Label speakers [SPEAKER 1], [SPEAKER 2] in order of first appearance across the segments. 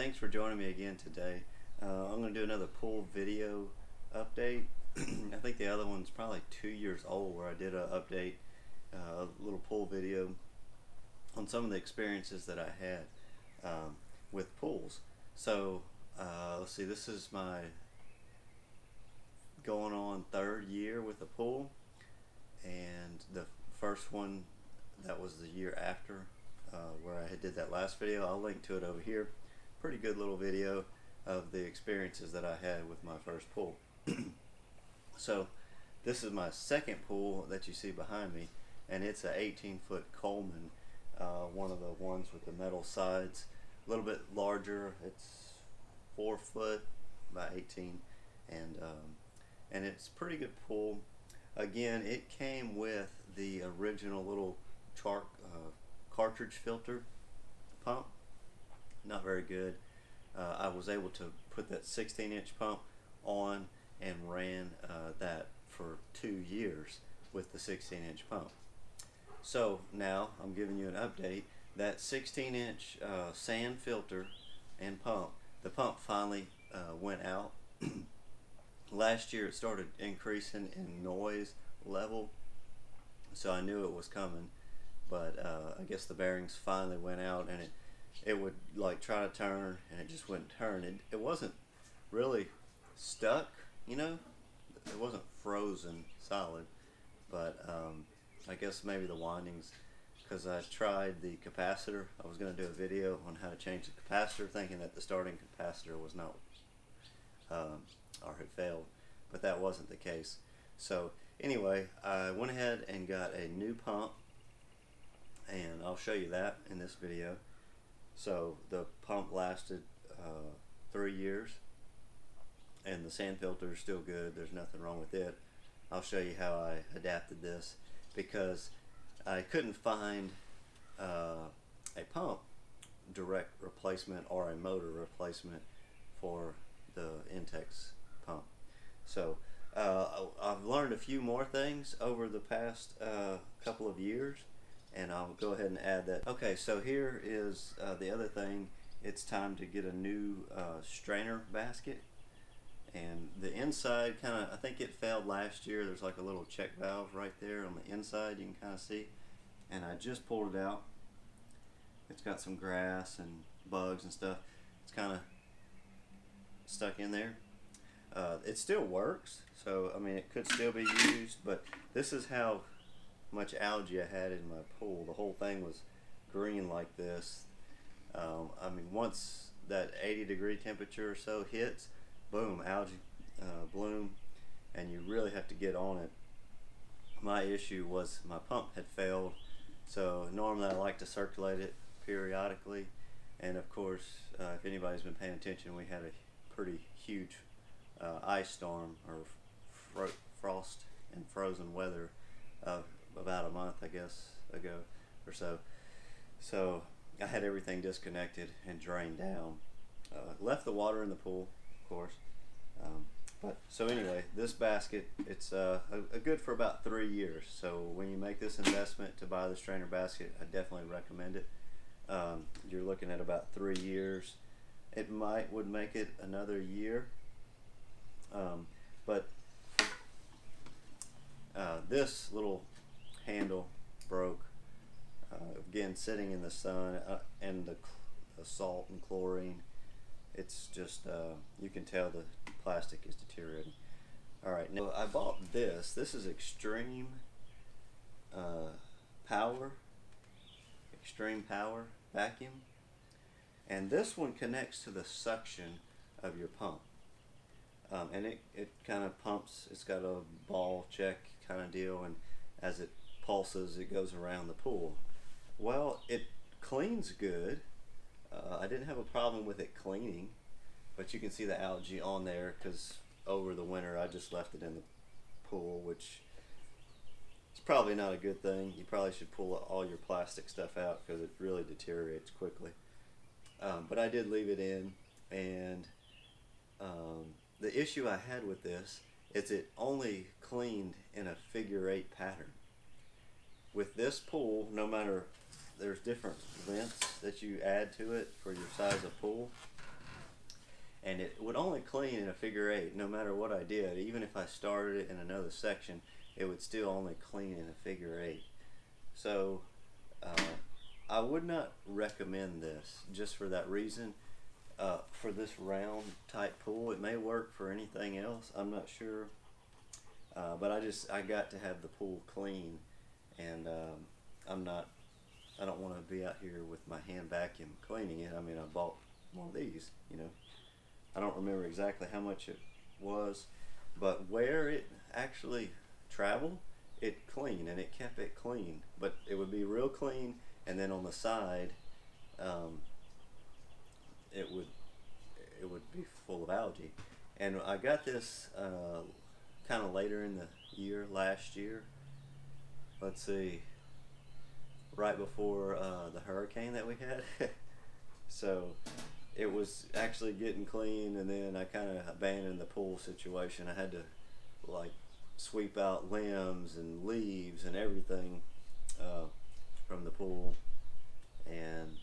[SPEAKER 1] thanks for joining me again today. I'm going to do another pool video update. I think the other one's probably 2 years old, where I did an update, a little pool video on some of the experiences that I had with pools. So let's see, this is my going on third year with a pool, and the first one, that was the year after where I did that last video. I'll link to it over here. Pretty good little video of the experiences that I had with my first pool. So this is my second pool that you see behind me, and it's a 18-foot Colman, one of the ones with the metal sides, a little bit larger. It's 4 foot by 18, and it's a pretty good pool. Again, it came with the original little cartridge filter pump. Not very good. I was able to put that 16-inch pump on and ran that for 2 years with the 16-inch pump. So now I'm giving you an update. That 16-inch sand filter and pump, the pump finally went out. Last year it started increasing in noise level, so I knew it was coming, but I guess the bearings finally went out, and it would like try to turn and it just wouldn't turn. It wasn't really stuck, you know, it wasn't frozen solid, but I guess maybe the windings, because I tried the capacitor. I was going to do a video on how to change the capacitor, thinking that the starting capacitor was not or had failed, but that wasn't the case. So anyway, I went ahead and got a new pump, and I'll show you that in this video. So the pump lasted 3 years, and the sand filter is still good. There's nothing wrong with it. I'll show you how I adapted this, because I couldn't find a pump direct replacement or a motor replacement for the Intex pump. So I've learned a few more things over the past couple of years, and I'll go ahead and add that. Okay, so here is the other thing. It's time to get a new strainer basket, and the inside kind of, I think it failed last year. There's like a little check valve right there on the inside, you can kind of see, and I just pulled it out. It's got some grass and bugs and stuff. It's kind of stuck in there. It still works, so I mean it could still be used, but this is how much algae I had in my pool. The whole thing was green like this. I mean, once that 80-degree temperature or so hits, boom, algae bloom, and you really have to get on it. My issue was my pump had failed, so normally I like to circulate it periodically, and of course if anybody's been paying attention, we had a pretty huge ice storm, or frost and frozen weather about a month, I guess, ago or so. So I had everything disconnected and drained down. Left the water in the pool, of course. But so anyway, this basket, it's a good for about 3 years. So when you make this investment to buy the strainer basket, I definitely recommend it. You're looking at about 3 years. It would make it another year, but this little handle broke, again sitting in the sun, and the salt and chlorine. It's just you can tell the plastic is deteriorating. Alright, now I bought this. This is Extreme Power Vacuum, and this one connects to the suction of your pump, and it kind of pumps. It's got a ball check kind of deal, and as it pulses, it goes around the pool. Well, it cleans good. I didn't have a problem with it cleaning, but you can see the algae on there because over the winter I just left it in the pool, which is probably not a good thing. You probably should pull all your plastic stuff out because it really deteriorates quickly. But I did leave it in, and the issue I had with this is it only cleaned in a figure-8 pattern. With this pool, no matter, there's different lengths that you add to it for your size of pool. and it would only clean in a figure eight no matter what I did. Even if I started it in another section, it would still only clean in a figure eight. So I would not recommend this just for that reason. For this round type pool, it may work for anything else, I'm not sure, but I got to have the pool clean, and I don't want to be out here with my hand vacuum cleaning it. I mean, I bought one of these, you know. I don't remember exactly how much it was, but where it actually traveled, it cleaned, and it kept it clean. But it would be real clean, and then on the side, it would be full of algae. And I got this kind of later in the year, last year. Let's see, right before the hurricane that we had. So it was actually getting clean, and then I kind of abandoned the pool situation. I had to like sweep out limbs and leaves and everything from the pool. And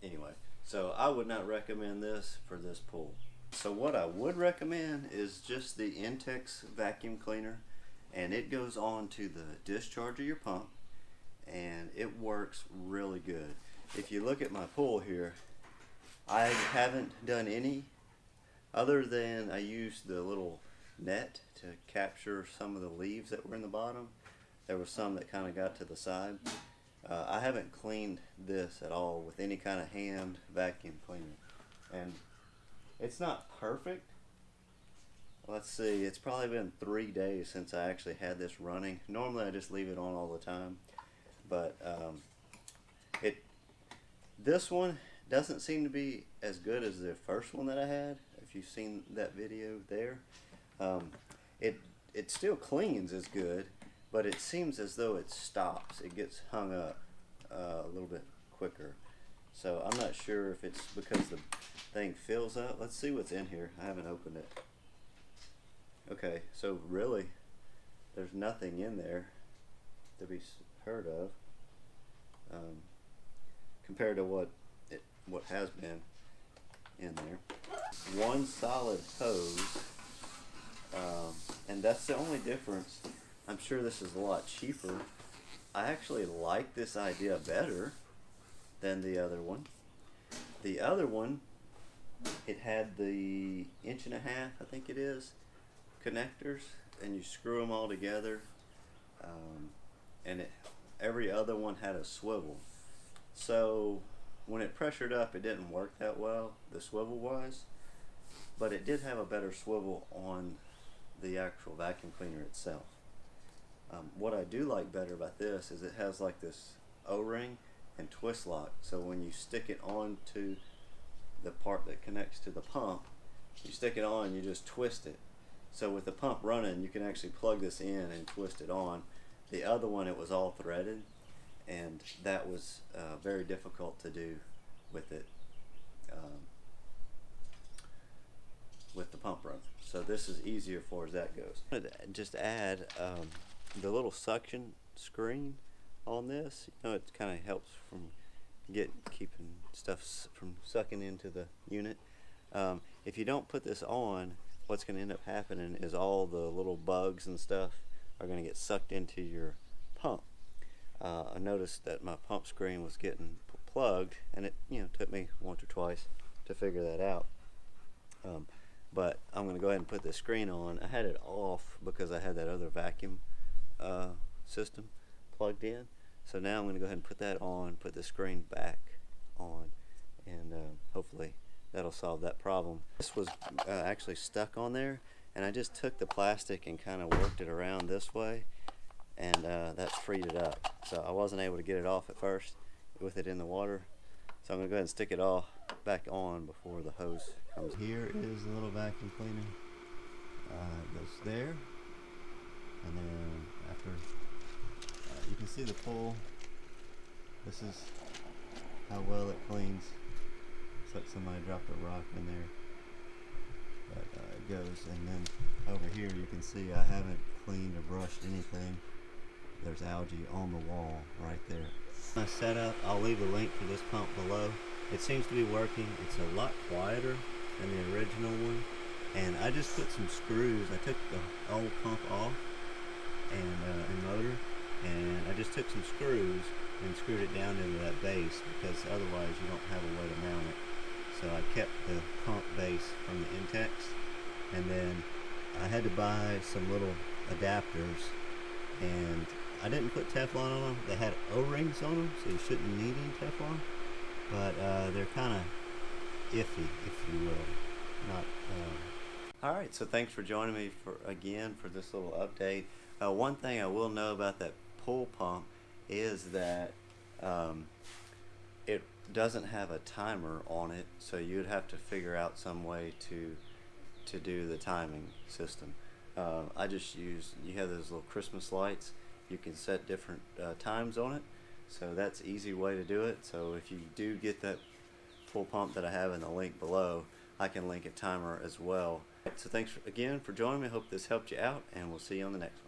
[SPEAKER 1] anyway, so I would not recommend this for this pool. So what I would recommend is just the Intex vacuum cleaner, and it goes on to the discharge of your pump, and it works really good. If you look at my pool here, I haven't done any other than I used the little net to capture some of the leaves that were in the bottom. There was some that kind of got to the side. I haven't cleaned this at all with any kind of hand vacuum cleaner, and it's not perfect. Let's see, it's probably been 3 days since I actually had this running. Normally I just leave it on all the time, but this one doesn't seem to be as good as the first one that I had. If you've seen that video there, it still cleans as good, but it seems as though it stops. It gets hung up a little bit quicker. So I'm not sure if it's because the thing fills up. Let's see what's in here. I haven't opened it. Okay, so really there's nothing in there to be heard of compared to what has been in there. One solid hose, and that's the only difference. I'm sure this is a lot cheaper. I actually like this idea better than the other one. The other one, it had the 1.5 inch, I think it is, connectors, and you screw them all together, and every other one had a swivel. So when it pressured up, it didn't work that well, the swivel wise, but it did have a better swivel on the actual vacuum cleaner itself. What I do like better about this is it has like this O-ring and twist lock, so when you stick it onto the part that connects to the pump, you stick it on, you just twist it. So with the pump running, you can actually plug this in and twist it on. The other one, it was all threaded, and that was very difficult to do with it, with the pump run. So this is easier for as that goes. I'm gonna just add the little suction screen on this. You know, it kind of helps from keeping stuff from sucking into the unit. If you don't put this on, what's going to end up happening is all the little bugs and stuff are going to get sucked into your pump. I noticed that my pump screen was getting plugged, and it took me once or twice to figure that out. But I'm going to go ahead and put this screen on. I had it off because I had that other vacuum system plugged in. So now I'm going to go ahead and put that on, put the screen back on, and hopefully that'll solve that problem. This was actually stuck on there, and I just took the plastic and kind of worked it around this way, and that freed it up. So I wasn't able to get it off at first with it in the water. So I'm going to go ahead and stick it all back on before the hose comes. Here is the little vacuum cleaner. It goes there, and then after you can see the pool. This is how well it cleans. It's like somebody dropped a rock in there. But it goes, and then over here you can see I haven't cleaned or brushed anything. There's algae on the wall right there. My setup, I'll leave a link to this pump below. It seems to be working. It's a lot quieter than the original one, and I just put some screws. I took the old pump off and motor, and I just took some screws and screwed it down into that base, because otherwise you don't have a way to mount it. So I kept the pump base from the Intex, and then I had to buy some little adapters, and I didn't put Teflon on them. They had O-rings on them, so you shouldn't need any Teflon, but they're kind of iffy, if you will. Not. All right, so thanks for joining me again for this little update. One thing I will know about that pool pump is that it doesn't have a timer on it, so you'd have to figure out some way to do the timing system. I just use, you have those little Christmas lights, you can set different times on it, so that's an easy way to do it. So if you do get that pool pump that I have in the link below, I can link a timer as well. So thanks again for joining me. I hope this helped you out, and we'll see you on the next one.